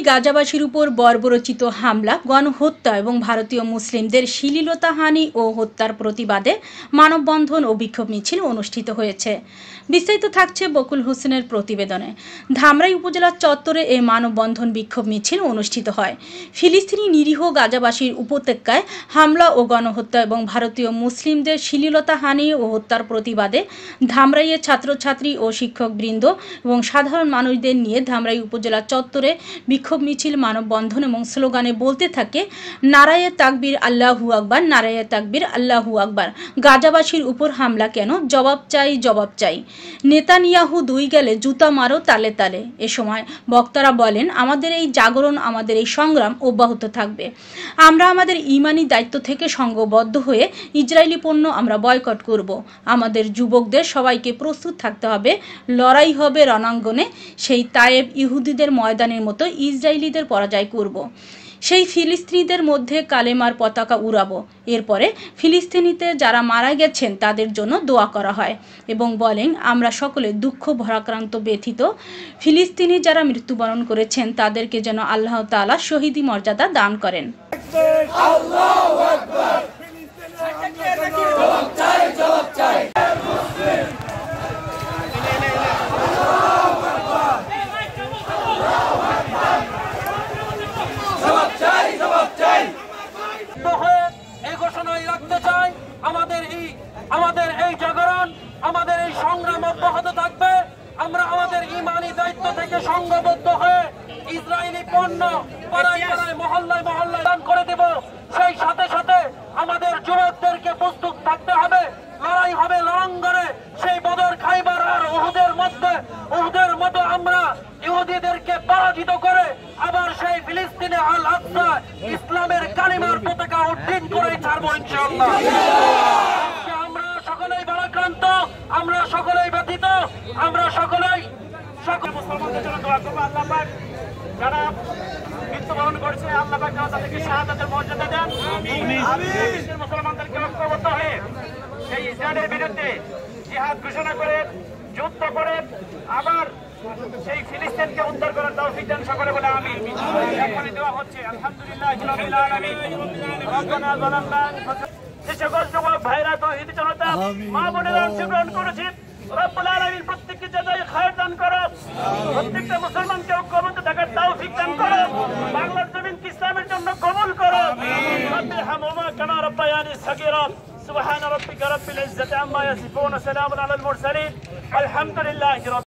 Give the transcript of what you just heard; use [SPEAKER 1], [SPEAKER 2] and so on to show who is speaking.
[SPEAKER 1] গাজাবাসীর উপর বর্বরচিত হামলা, গণহত্যা এবং ভারতীয় মুসলিমদের শ্লীলতাহানি ও হত্যার প্রতিবাদে মানববন্ধন ও বিক্ষোভ মিছিল অনুষ্ঠিত হয়েছে। বিস্তারিত থাকছে বকুল হোসেনের প্রতিবেদনে। ধামরাই উপজেলার চত্বরে এই মানববন্ধন বিক্ষোভ মিছিল অনুষ্ঠিত হয়। ফিলিস্তিনি নিরীহ গাজাবাসীর উপত্যকায় হামলা ও গণহত্যা এবং ভারতীয় মুসলিমদের শ্লীলতাহানি ও হত্যার প্রতিবাদে ধামরাইয়ের ছাত্রছাত্রী ও শিক্ষকবৃন্দ এবং সাধারণ মানুষদের নিয়ে ধামরাই উপজেলা চত্বরে বিক্ষোভ মিছিল, মানববন্ধন এবং স্লোগানে বলতে থাকে, নারায়ে তাকবীর আল্লাহু আকবার, নারায়ে তাকবীর আল্লাহু আকবার। গাজাবাসীর উপর হামলা কেন? জবাব চাই, জবাব চাই। নেতানিয়াহু দুই গেলে জুতা মারো তালে তালে। এ সময় বক্তারা বলেন, আমাদের এই জাগরণ, আমাদের এই সংগ্রাম অব্যাহত থাকবে। আমরা আমাদের ইমানি দায়িত্ব থেকে সংঘবদ্ধ হয়ে ইসরায়েলি পণ্য আমরা বয়কট করব। আমাদের যুবকদের সবাইকে প্রস্তুত থাকতে হবে। লড়াই হবে রণাঙ্গনে, সেই তায়েব ইহুদিদের ময়দানের মতো ইসরায়েলিদের পরাজয় করব। সেই ফিলিস্তিনিদের মধ্যে কালেমার পতাকা উড়াবো। এরপরে ফিলিস্তিনিতে যারা মারা গেছেন তাদের জন্য দোয়া করা হয় এবং বলেন, আমরা সকলে দুঃখ ভারাক্রান্ত ব্যথিত। ফিলিস্তিনি যারা মৃত্যুবরণ করেছেন তাদেরকে যেন আল্লাহ তাআলা শহীদি মর্যাদা দান করেন।
[SPEAKER 2] আল্লাহু আকবার। জবাব চাই, জবাব চাই।
[SPEAKER 3] আমাদের এই জাগরণ, আমাদের এই সংগ্রাম অব্যাহত থাকবে। আমরা আমাদের ইমানি দায়িত্ব থেকে সংঘবদ্ধ হয়ে ইসরায়েলি পণ্য পাড়ায় পাড়ায়, মহল্লায় মহল্লায় দান করে দেব। সেই সাথে সাথে আমাদের যুবকদেরকে প্রস্তুত থাকতে হবে। লড়াই হবে রণাঙ্গনে, সেই বদর, খাইবার আর উহুদের মতো আমরা ইহুদিদেরকে পরাজিত করে আবার সেই ফিলিস্তিনে আল আকসা ইসলামের কালিমার পতাকা উড্ডীন করে ছাড়বো ইনশাআল্লাহ। আমরা সকলেই ব্যথিত, আমরা সকল মুসলমানদের জন্য দোয়া করবো। আল্লাহ পাক যারা মৃত্যুবরণ করেছে, আল্লাহ পাক তাদেরকে শাহাদাতের মর্যাদা দেন। মুসলমানদেরকে ঐক্যবদ্ধ হয়ে সেই ইসরায়েলের বিরুদ্ধে জিহাদ ঘোষণা করে, যুদ্ধ করে আবার সেই ফিলিস্তিনকে উদ্ধার করার তৌফিক দান সকলে বলে আমিন। এখনই দেওয়া হচ্ছে আলহামদুলিল্লাহি রাব্বিল আলামিন। রব্বানা যালামনা যে সকল যুবক ভাইরা, তৌহিদি জনতা, মা বোনেরা অংশগ্রহণ করেছেন, রব্বুল আলামিন প্রত্যেককে জাযায়ে খায়র দান করো। প্রত্যেকটা মুসলমানকে ঐক্যবদ্ধ থাকার তৌফিক দান করো। বাংলার জমিনকে ইসলামের জন্য কবুল করো। রব্বিরহামহুমা কামা রাব্বায়ানি সাগীরা। সুবহান রাব্বিকা রাব্বিল ইজ্জাতি আম্মা ইয়াসিফুন, সালামুন আলাল মুরসালিন, আলহামদুলিল্লাহি।